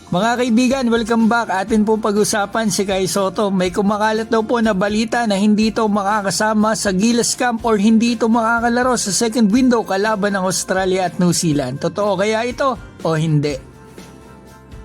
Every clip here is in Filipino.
Mga kaibigan, welcome back. Atin po pag-usapan si Kai Sotto. May kumakalat daw po na balita na hindi ito makakasama sa Gilas Camp or hindi ito makakalaro sa second window kalaban ng Australia at New Zealand. Totoo kaya ito o hindi?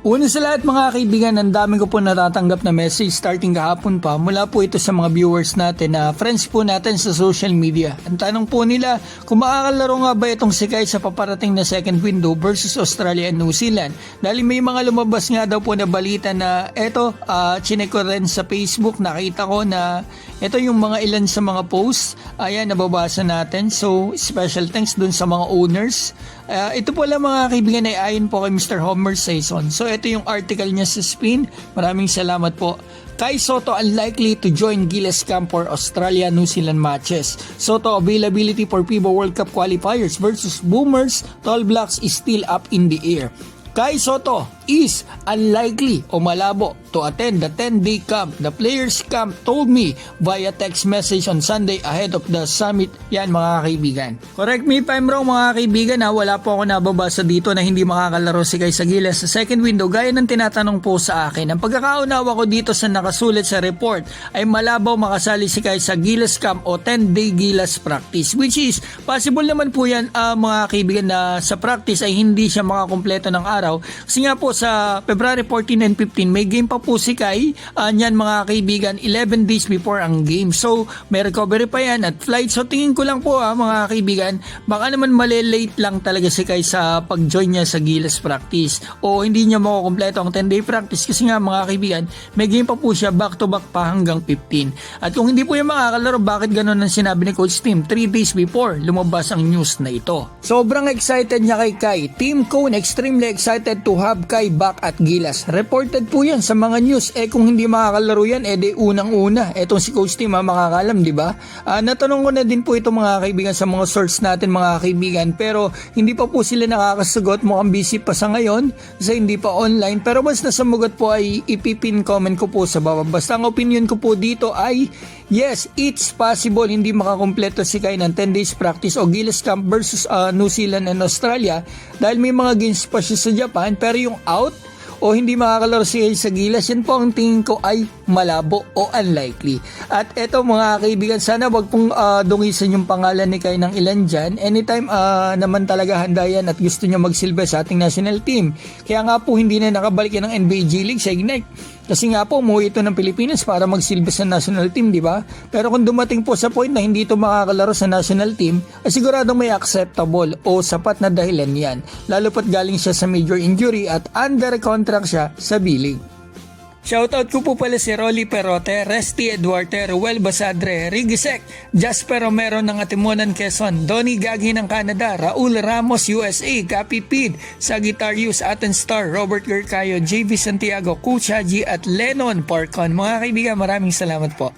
Una sa lahat mga kaibigan, ang dami ko po natatanggap na message starting kahapon pa mula po ito sa mga viewers natin na friends po natin sa social media. Ang tanong po nila kung makakalaro nga ba itong si Kai sa paparating na second window versus Australia and New Zealand. Dahil may mga lumabas nga daw po na balita na eto, chinek ko rin sa Facebook, nakita ko na ito yung mga ilan sa mga posts. Ayan, nababasa natin. So, special thanks dun sa mga owners. Ito po lang mga kaibigan ay ayon po kay Mr. Homer Saison. So, ito yung article niya sa Spin. Maraming salamat po. Kai Sotto unlikely to join Gilas Camp for Australia-New Zealand matches. Sotto availability for FIBA World Cup qualifiers versus Boomers, Tall Blacks is still up in the air. Kai Sotto is unlikely o malabo to attend the 10-day camp. The players camp told me via text message on Sunday ahead of the summit. Yan mga kaibigan. Correct me if I'm wrong mga kaibigan ha. Wala po ako nababasa dito na hindi makakalaro si Kai sa Gilas sa second window gaya ng tinatanong po sa akin. Ang pagkakaunawa ko dito sa nakasulat sa report ay malabaw makasali si Kai sa Gilas camp o 10-day Gilas practice, which is possible naman po yan mga kaibigan na sa practice ay hindi siya makakumpleto ng araw. Kasi nga po sa February 14 and 15 may game pa po si Kai niyan mga kaibigan 11 days before ang game. So may recovery pa yan at flight. So tingin ko lang po mga kaibigan baka naman malilate lang talaga si Kai sa pag-join niya sa Gilas practice o hindi niya makukumpleto ang 10-day practice kasi nga mga kaibigan may game pa po siya back to back pa hanggang 15. At kung hindi po yung makakalaro bakit ganun ang sinabi ni Coach Tim 3 days before lumabas ang news na ito. Sobrang excited niya kay Kai. Team Cone extremely excited to have Kai back at Gilas. Reported po yan sa mga news. Kung hindi makakalaro yan, di unang-una. Etong si Coach Tim makakalam, di ba? Natanong ko na din po ito mga kaibigan sa mga source natin mga kaibigan. Pero hindi pa po sila nakakasagot. Mukhang busy pa sa ngayon kasi hindi pa online. Pero once nasamugot po ay ipipin comment ko po sa baba. Basta ang opinion ko po dito ay yes, it's possible hindi makakumpleto si Kai ng 10 days practice o Gilas Camp versus New Zealand and Australia dahil may mga games pa siya sa Japan pero yung out o hindi makakalaro siya sa Gilas, yan po ang tingin ko ay malabo o unlikely. At eto mga kaibigan, sana wag pong dungisan yung pangalan ni Kai ng ilan dyan. Anytime naman talaga handa yan at gusto niya magsilbi sa ating national team. Kaya nga po hindi na nakabalik yan ng NBA G League sa Ignite. Kasi nga po umuwi ito ng Pilipinas para magsilbi sa national team, di ba? Pero kung dumating po sa point na hindi ito makakalaro sa national team, siguradong may acceptable o sapat na dahilan yan. Lalo pat galing siya sa major injury at under contract siya sa B-League. Shoutout ko po pala si Rolly Perote, Resty Eduarte, Ruel Basadre, Rigisek, Jasper Romero ng Atimonan, Quezon, Donnie Gagi ng Canada, Raul Ramos USA, Capi Pid, Sagittarius Aten Star, Robert Gercayo, JV Santiago, Kuchaji at Lennon Porcon. Mga kaibigan, maraming salamat po.